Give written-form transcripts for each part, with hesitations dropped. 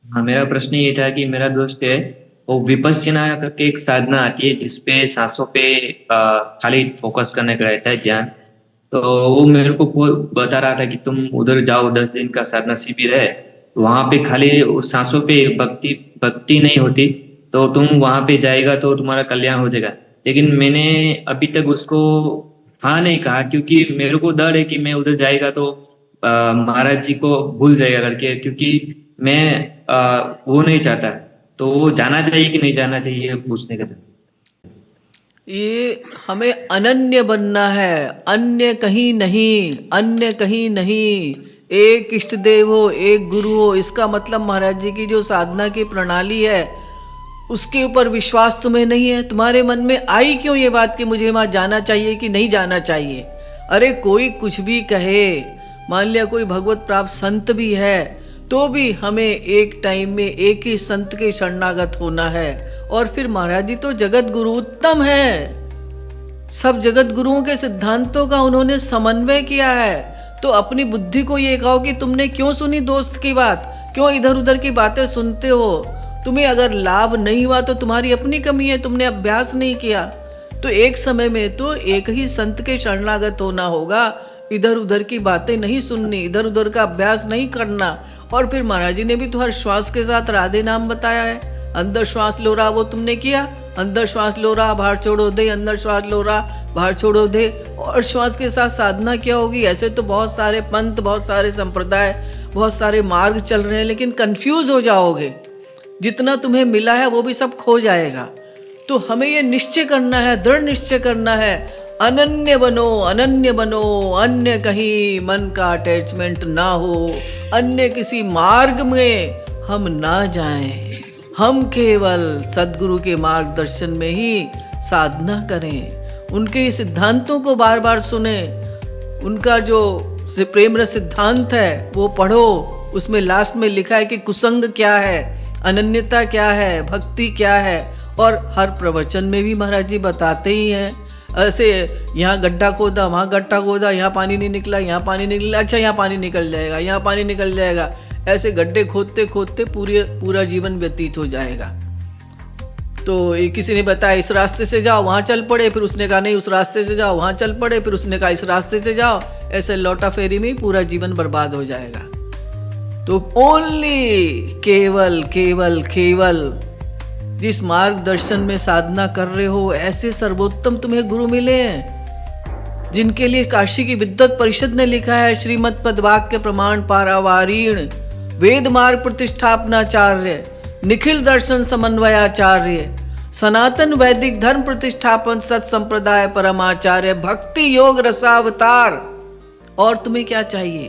हाँ, मेरा प्रश्न ये था कि मेरा दोस्त है, वो विपस्यना करके एक साधना आती है जिसपे सांसों पे खाली फोकस करने का रहता है ध्यान। तो वो मेरे को बता रहा था कि तुम उधर जाओ, 10 दिन का साधना शिविर है। वहां पे खाली उस सांसों पे भक्ति भक्ति नहीं होती। तो तुम वहां पे जाएगा तो तुम्हारा कल्याण हो जाएगा। लेकिन मैंने अभी तक उसको हाँ नहीं कहा, क्योंकि मेरे को डर है कि मैं उधर जाएगा तो महाराज जी को भूल जाएगा करके, क्योंकि मैं वो नहीं चाहता। तो वो जाना चाहिए कि नहीं जाना चाहिए, ये पूछने का था। ये हमें अनन्य बनना है, अन्य कहीं नहीं, अन्य कहीं नहीं। एक इष्ट देव हो, एक गुरु हो। इसका मतलब महाराज जी की जो साधना की प्रणाली है उसके ऊपर विश्वास तुम्हें नहीं है। तुम्हारे मन में आई क्यों ये बात कि मुझे वहां जाना चाहिए कि नहीं जाना चाहिए? अरे कोई कुछ भी कहे, मान लिया कोई भगवत प्राप्त संत भी है, तो भी हमें एक टाइम में एक ही संत के शरणागत होना है। और फिर महाराज जी तो जगत गुरु उत्तम है, सब जगत गुरुओं के सिद्धांतों का उन्होंने समन्वय किया है। तो अपनी बुद्धि को ये कहो कि तुमने क्यों सुनी दोस्त की बात, क्यों इधर उधर की बातें सुनते हो? तुम्हें अगर लाभ नहीं हुआ तो तुम्हारी अपनी कमी है, तुमने अभ्यास नहीं किया। तो एक समय में तो एक ही संत के शरणागत होना होगा, इधर उधर की बातें नहीं सुननी, इधर उधर का अभ्यास नहीं करना। और फिर महाराज जी ने भी तो हर श्वास के साथ राधे नाम बताया है। अंदर श्वास लो रहा वो तुमने किया, अंदर श्वास लो रहा बाहर छोड़ो दे, अंदर श्वास लो रहा बाहर छोड़ो दे। और श्वास के साथ साधना क्या होगी? ऐसे तो बहुत सारे पंथ, बहुत सारे संप्रदाय, बहुत सारे मार्ग चल रहे हैं, लेकिन कंफ्यूज हो जाओगे। जितना तुम्हें मिला है वो भी सब खो जाएगा। तो हमें ये निश्चय करना है, दृढ़ निश्चय करना है, अनन्य बनो, अनन्य बनो। अन्य कहीं मन का अटैचमेंट ना हो, अन्य किसी मार्ग में हम ना जाएं। हम केवल सदगुरु के मार्गदर्शन में ही साधना करें, उनके सिद्धांतों को बार बार सुने। उनका जो प्रेम रस सिद्धांत है वो पढ़ो, उसमें लास्ट में लिखा है कि कुसंग क्या है, अनन्यता क्या है, भक्ति क्या है। और हर प्रवचन में भी महाराज जी बताते ही हैं। ऐसे यहाँ गड्ढा खोदा, वहाँ गड्ढा खोदा, यहाँ पानी नहीं निकला, यहाँ पानी निकला, अच्छा यहाँ पानी निकल जाएगा, यहाँ पानी निकल जाएगा। ऐसे गड्ढे खोदते खोदते पूरा जीवन व्यतीत हो जाएगा। तो एक किसी ने बताया इस रास्ते से जाओ, वहाँ चल पड़े, फिर उसने कहा नहीं उस रास्ते से जाओ, वहाँ चल पड़े, फिर उसने कहा इस रास्ते से जाओ। ऐसे लौटा फेरी में पूरा जीवन बर्बाद हो जाएगा। तो ओनली केवल केवल केवल जिस मार्गदर्शन में साधना कर रहे हो, ऐसे सर्वोत्तम तुम्हें गुरु मिले हैं, जिनके लिए काशी की विद्वत परिषद ने लिखा है श्रीमद पदवाक्य प्रमाण पारावारीण, वेद मार्ग प्रतिष्ठापनाचार्य, निखिल दर्शन समन्वयाचार्य, सनातन वैदिक धर्म प्रतिष्ठापन सत संप्रदाय परमाचार्य, भक्ति योग रसावतार। और तुम्हें क्या चाहिए?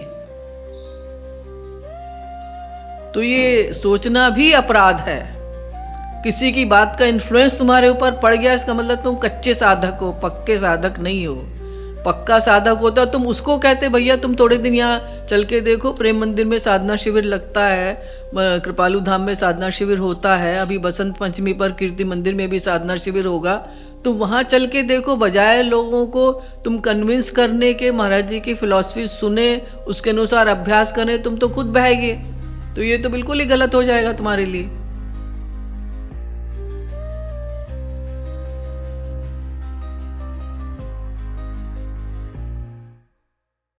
तो ये सोचना भी अपराध है। किसी की बात का इन्फ्लुएंस तुम्हारे ऊपर पड़ गया, इसका मतलब तुम कच्चे साधक हो, पक्के साधक नहीं हो। पक्का साधक होता तुम उसको कहते भैया तुम थोड़े दिन यहाँ चल के देखो, प्रेम मंदिर में साधना शिविर लगता है, कृपालू धाम में साधना शिविर होता है, अभी बसंत पंचमी पर कीर्ति मंदिर में भी साधना शिविर होगा। तुम वहाँ चल के देखो, बजाय लोगों को तुम कन्विंस करने के महाराज जी की फिलॉसफी सुने, उसके अनुसार अभ्यास करें, तुम तो खुद बहेगे। तो ये तो बिल्कुल ही गलत हो जाएगा तुम्हारे लिए।